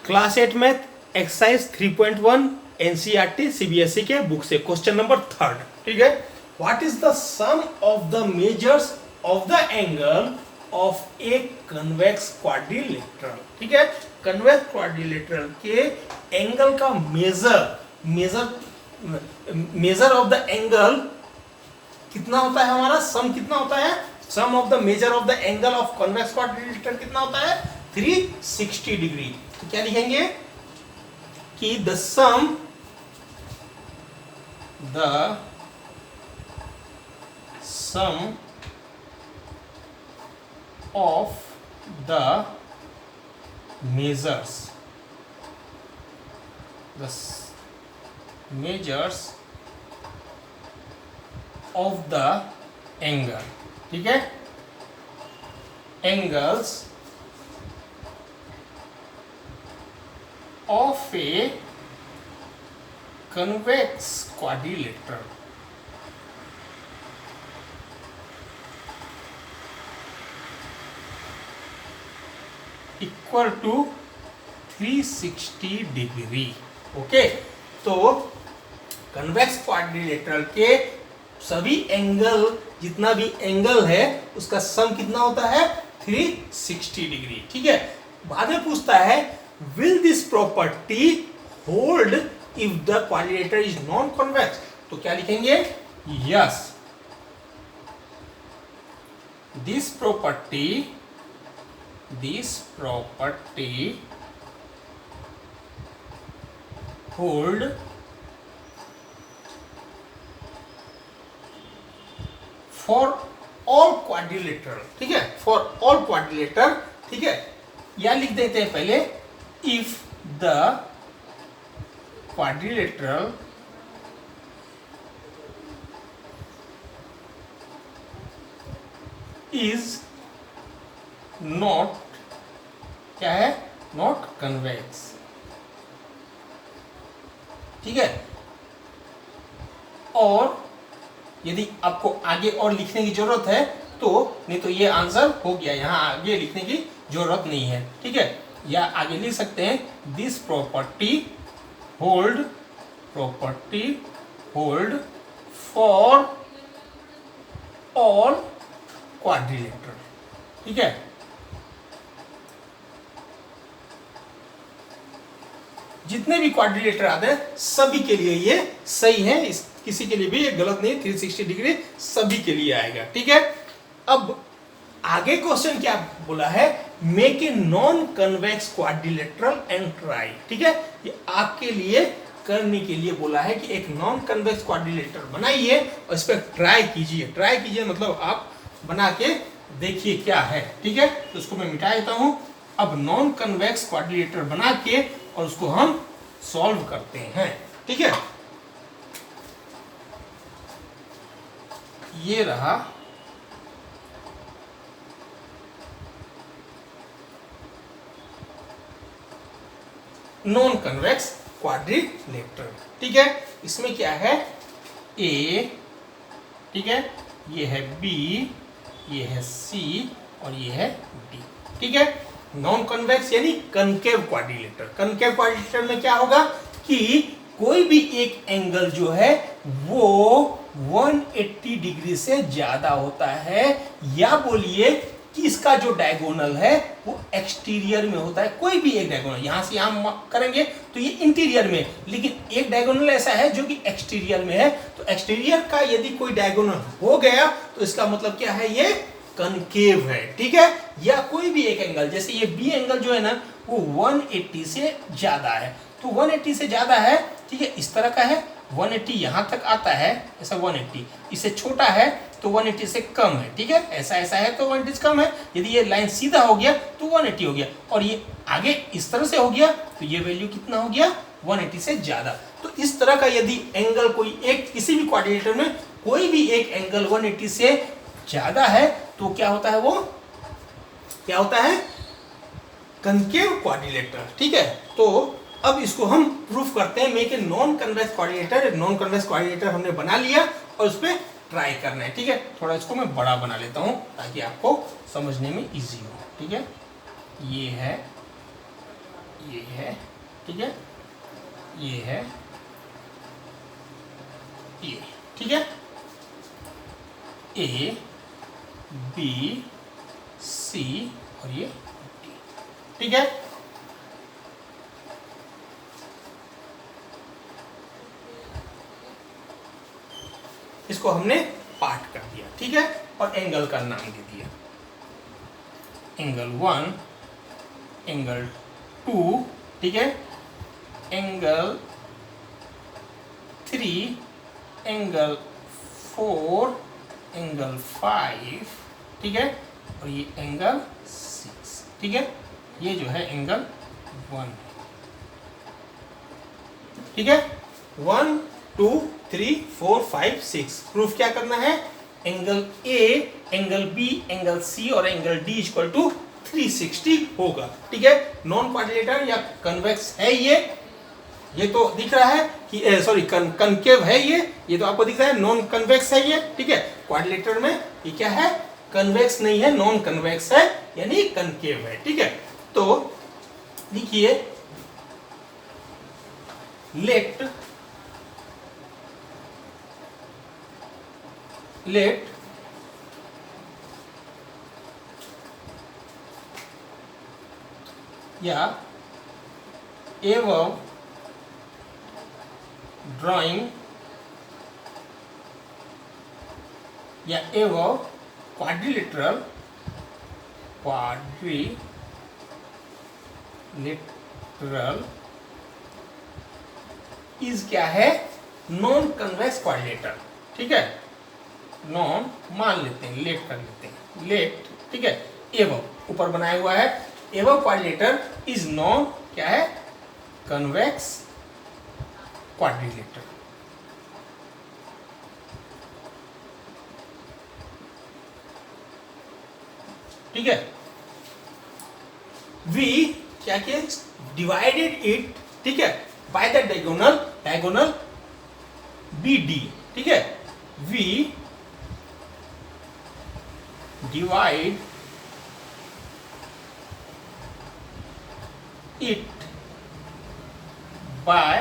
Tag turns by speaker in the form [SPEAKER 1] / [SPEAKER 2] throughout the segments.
[SPEAKER 1] Class 8 math exercise 3.1 NCERT CBSE के book से question number 3। ठीक है, what is the sum of the measures of the angle of a convex quadrilateral. ठीक है, convex quadrilateral के angle का measure of the angle कितना होता है, हमारा सम कितना होता है, sum of the measure of the angle of convex quadrilateral कितना होता है 360 डिग्री। तो क्या लिखेंगे कि the sum of the measures of the angle, ठीक है, angles of a convex quadrilateral equal to 360 degree. Okay, तो कन्वेक्स क्वाड्रिलेटरल के सभी एंगल, जितना भी एंगल है उसका सम कितना होता है 360 डिग्री। ठीक है, बाद में पूछता है will this property hold if the quadrilateral is non convex. तो क्या लिखेंगे, yes this property hold for all quadrilateral। ठीक है, for all quadrilateral। ठीक है, या लिख देते हैं पहले if the quadrilateral is not, क्या है, नॉट कन्वेक्स। ठीक है, और यदि आपको आगे और लिखने की जरूरत है तो, नहीं तो ये आंसर हो गया, यहां आगे लिखने की जरूरत नहीं है। ठीक है, या आगे लिख सकते हैं this property hold for all quadrilateral. ठीक है, जितने भी क्वाड्रिलेटर आते हैं सभी के लिए ये सही है, किसी के लिए भी ये गलत नहीं, 360 डिग्री सभी के लिए आएगा। ठीक है, अब आगे क्वेश्चन क्या बोला है, make a non convex quadrilateral and try. ठीक है, ये आपके लिए करने के लिए बोला है कि एक नॉन कन्वेक्स क्वाड्रिलेटर बनाइए और इस पर ट्राई कीजिए मतलब आप बना के देखिए क्या है। ठीक है, तो उसको मैं मिटा देता हूं। अब नॉन कन्वेक्स क्वाड्रिलेटर बना के और उसको हम सॉल्व करते हैं। ठीक है, ये रहा नॉन कन्वेक्स क्वाड्रिलेटर। ठीक है, इसमें क्या है, ए, ठीक है, ये है बी, ये है सी और ये है डी। ठीक है, नॉन कन्वेक्स यानी कनकेव क्वाड्रिलेटर। कनकेव क्वाड्रिलेटर में क्या होगा कि कोई भी एक एंगल जो है वो 180 डिग्री से ज्यादा होता है, या बोलिए कि इसका जो डायगोनल है वो एक्सटीरियर में होता है। कोई भी एक डायगोनल, यहां से यहां करेंगे तो ये इंटीरियर में, लेकिन एक डायगोनल ऐसा है जो कि एक्सटीरियर में है। तो एक्सटीरियर का यदि कोई डायगोनल हो गया तो इसका मतलब क्या है, ये कनकेव है। ठीक है, या कोई भी एक एंगल, जैसे ये बी एंगल जो है ना वो 180 से ज्यादा है, तो 180 से ज्यादा है। ठीक है, इस तरह का है, 180 यहां तक आता है, ऐसा 180, इससे छोटा है तो 180 से कम है। ठीक है, ऐसा है तो 180 से कम है। यदि ये लाइन सीधा हो गया तो 180 हो गया, और ये आगे इस तरह से हो गया तो ये वैल्यू कितना हो गया 180 से ज्यादा। तो इस तरह का यदि एंगल कोई एक, किसी भी क्वाड्रिलेटर में कोई भी एक एंगल 180 से ज्यादा है तो क्या होता है, वो क्या होता है, कनकेव क्वाड्रिलेटर। ठीक है, तो अब इसको हम प्रूफ करते हैं, make a non convex quadrilateral. Non convex quadrilateral हमने बना लिया और उस पर ट्राई करना है। ठीक है, थोड़ा इसको मैं बड़ा बना लेता हूं ताकि आपको समझने में इजी हो। ठीक है, ये है, ये है, ठीक है, ये है, ये, ठीक है, ए बी सी और ये डी, ठीक है। इसको हमने पार्ट कर दिया, ठीक है, और एंगल का नाम दे दिया, एंगल 1, एंगल 2, ठीक है, एंगल 3, एंगल 4, एंगल 5, ठीक है, और ये एंगल 6, ठीक है, ये जो है एंगल 1, ठीक है, 1 2 3 4 5 6। प्रूफ क्या करना है, angle A, angle B, angle C और एंगल डी इक्वल टू 360 होगा, ठीक है। नॉन क्वाड्रिलेटरल या कन्वेक्स है ये तो दिख रहा है कि सॉरी कनकेव है ये तो आपको दिख रहा है, नॉन कन्वेक्स है ये, ठीक है। क्वाड्रिलेटरल में ये क्या है, कन्वेक्स नहीं है, नॉन कन्वेक्स है, यानी कनकेव है, ठीक है। तो लिखिए, लेट या एवं ड्राइंग या एवं क्वाड्रिलेटरल इज क्या है, नॉन कन्वेक्स क्वाड्रिलेटरल, ठीक है। नॉन मान लेते हैं, लेट कर लेते हैं, लेट, ठीक है, एवं ऊपर बनाया हुआ है, एवं क्वाड्रिलेटरल इज नॉन क्या है, कन्वेक्स क्वाड्रिलेटरल, ठीक है। वी क्या किया, डिवाइडेड इट, ठीक है, by the diagonal B D, ठीक है। We divide it by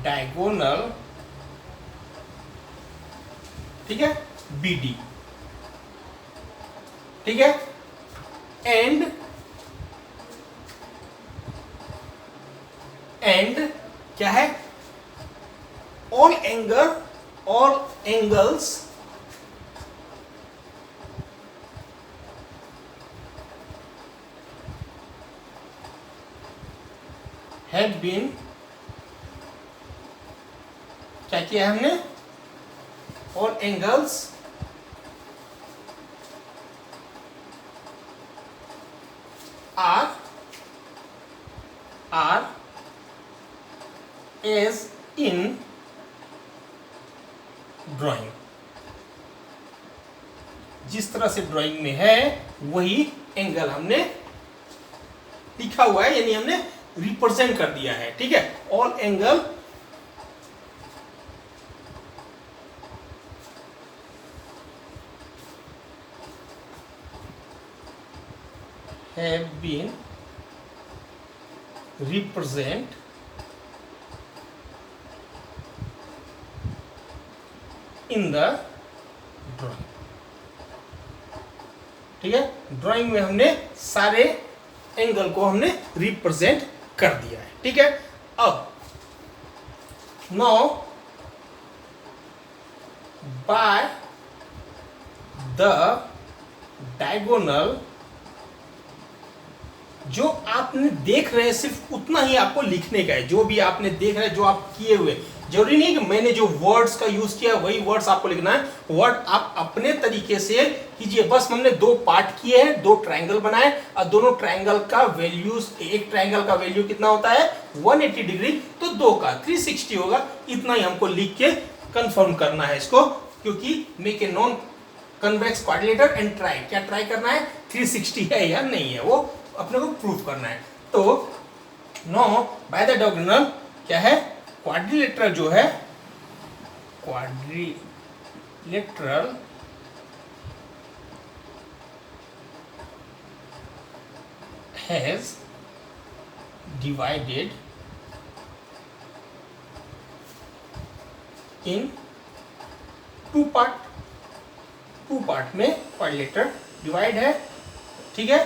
[SPEAKER 1] diagonal, ठीक है, बी डी, ठीक है, एंड क्या है, ऑल एंगल्स हैव बीन, क्या किया हमने, all angles are as in drawing, जिस तरह से ड्राइंग में है वही एंगल हमने लिखा हुआ है, यानी हमने रिप्रेजेंट कर दिया है, ठीक है। All angle have been represent in the drawing, ठीक है। ड्राइंग में हमने सारे एंगल को हमने रिप्रेजेंट कर दिया है, ठीक है। अब नाउ बाय द डायगोनल, जो आपने देख रहे हैं सिर्फ उतना ही आपको लिखने का है, जो भी आपने देख रहे हैं, जो आप किए हुए, जरूरी नहीं कि मैंने जो वर्ड्स का यूज किया वही वर्ड्स आपको लिखना है, वर्ड आप अपने तरीके से कीजिए। बस हमने दो पार्ट किए हैं, दो ट्रायंगल बनाए और दोनों ट्रायंगल का वैल्यूज, एक ट्रायंगल का वैल्यू कितना होता है 180 डिग्री, तो दो का 360 होगा, इतना ही हमको लिख के कंफर्म करना है इसको, क्योंकि make a non convex quadrilateral and try, क्या ट्राई करना है 360 है या नहीं है वो अपने को प्रूव करना है। तो नो बाय द डायगोनल क्या है, क्वाड्रिलेटरल जो है, quadrilateral has divided in two part में क्वाड्रिलेटरल डिवाइड है, ठीक है।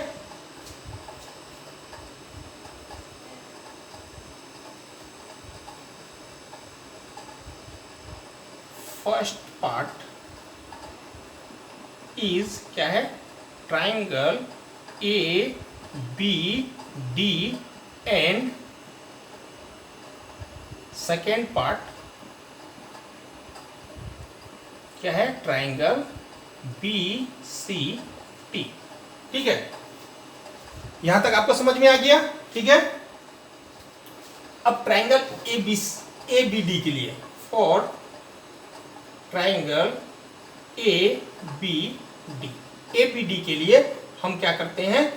[SPEAKER 1] फर्स्ट पार्ट इज क्या है, triangle A B D and second part क्या है, ट्राइंगल बी सी टी, ठीक है। यहां तक आपको समझ में आ गया, ठीक है। अब ट्राइंगल ए बी डी के लिए, for triangle A B D के लिए हम क्या करते हैं,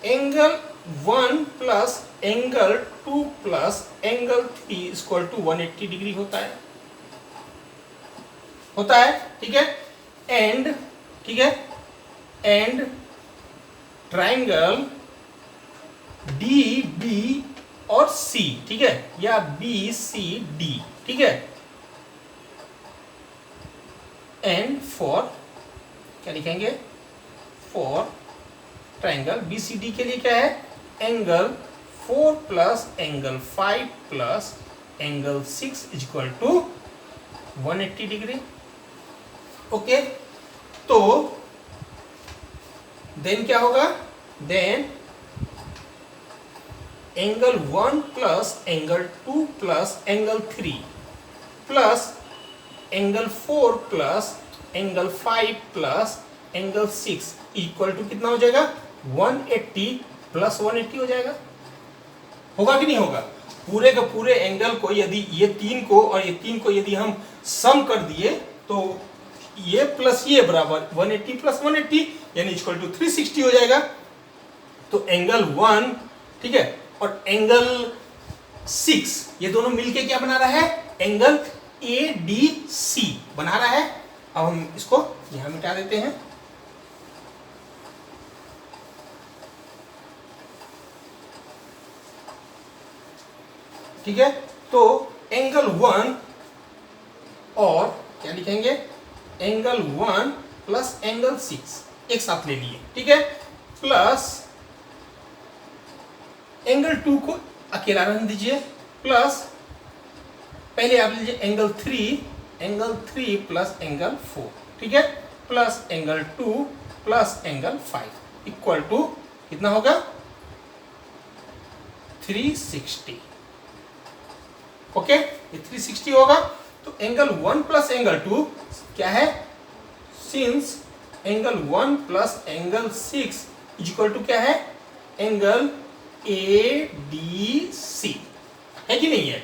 [SPEAKER 1] angle 1 plus angle 2 plus angle 3 equal to 180 degree होता है, ठीक है। एंड, ठीक है, एंड ट्राइंगल डी बी और सी, ठीक है, या बी सी डी, ठीक है। एंड फॉर क्या लिखेंगे, for triangle B C D के लिए क्या है, angle 4 plus angle 5 plus angle 6 equal to 180 degree, okay. तो देन क्या होगा, then angle 1 plus angle 2 plus angle 3 plus angle 4 plus angle 5 plus angle 6 equal to कितना हो जाएगा, 180 प्लस 180 हो जाएगा, होगा कि नहीं होगा। पूरे के पूरे एंगल को यदि ये 3 को और ये 3 को यदि हम सम कर दिए तो ये प्लस ये बराबर 180 प्लस 180 यानी इक्वल टू 360 हो जाएगा। तो एंगल 1, ठीक है, और एंगल 6 ये दोनों मिलके क्या बना रहा है, एंगल ए डी सी बना रहा है। अब हम इसको यहां मिटा देते हैं, ठीक है। तो एंगल 1 और क्या लिखेंगे, एंगल 1 प्लस एंगल 6 एक साथ ले लिए, ठीक है, प्लस एंगल 2 को अकेला रहने दीजिए, प्लस पहले आप लीजिए एंगल 3 प्लस एंगल 4, ठीक है, plus angle 2 plus angle 5 equal to कितना होगा, 360, ओके। ये 360 होगा। तो एंगल 1 प्लस एंगल 2 क्या है, since angle 1 plus angle 6 equal to क्या है, एंगल ए डी सी, है कि नहीं है,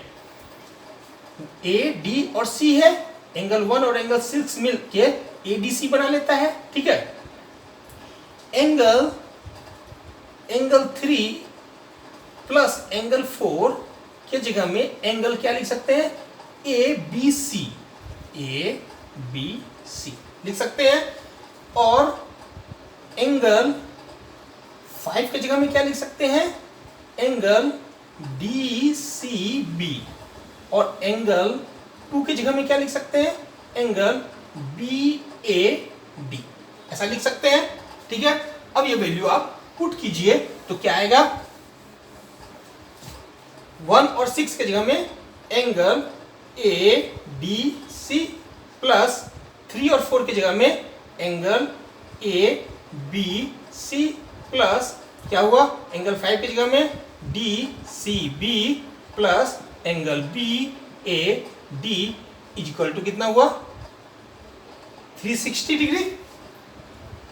[SPEAKER 1] ए डी और सी है, एंगल 1 और एंगल 6 मिल के ए डी सी बना लेता है, ठीक है। एंगल 3 प्लस एंगल 4 के जगह में एंगल क्या लिख सकते हैं, ए बी सी लिख सकते हैं। और एंगल 5 के जगह में क्या लिख सकते हैं, एंगल डी सी बी, और एंगल 2 की जगह में क्या लिख सकते हैं, एंगल बी ए डी, ऐसा लिख सकते हैं, ठीक है। अब ये वैल्यू आप पुट कीजिए तो क्या आएगा, 1 और 6 के जगह में angle A D C plus 3 और 4 की जगह में angle A B C plus क्या हुआ, एंगल 5 की जगह में D C B plus angle B A D equal to कितना हुआ, 360 डिग्री,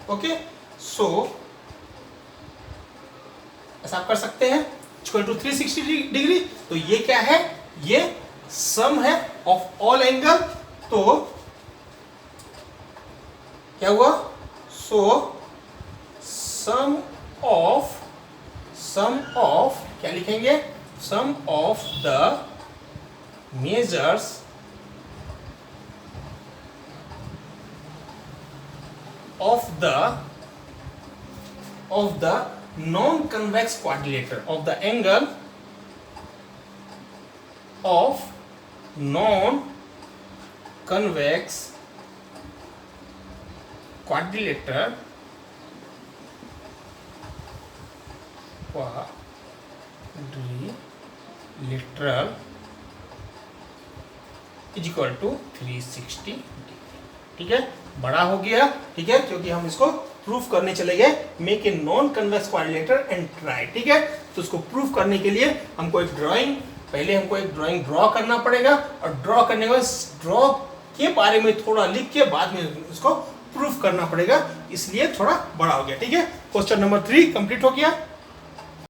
[SPEAKER 1] ओके। सो ऐसा आप कर सकते हैं, इक्वल टू 360 डिग्री। तो ये क्या है, ये सम है ऑफ ऑल एंगल। तो क्या हुआ, सो सम ऑफ क्या लिखेंगे, sum of the measures of the non convex quadrilateral of the angle of non convex quadrilateral quadrilateral is equal to 360 degree. ठीक है, बड़ा हो गया। ठीक है, क्योंकि हम इसको प्रूफ करने चले गए, make a non convex quadrilateral and try. ठीक है, तो इसको प्रूफ करने के लिए हमको एक ड्राइंग ड्रॉ करना पड़ेगा, और ड्रॉ करने के बाद ड्रॉ के बारे में थोड़ा लिख के बाद में इसको प्रूफ करना पड़ेगा, इसलिए थोड़ा बड़ा हो गया। ठीक है, क्वेश्चन नंबर 3 कंप्लीट हो गया।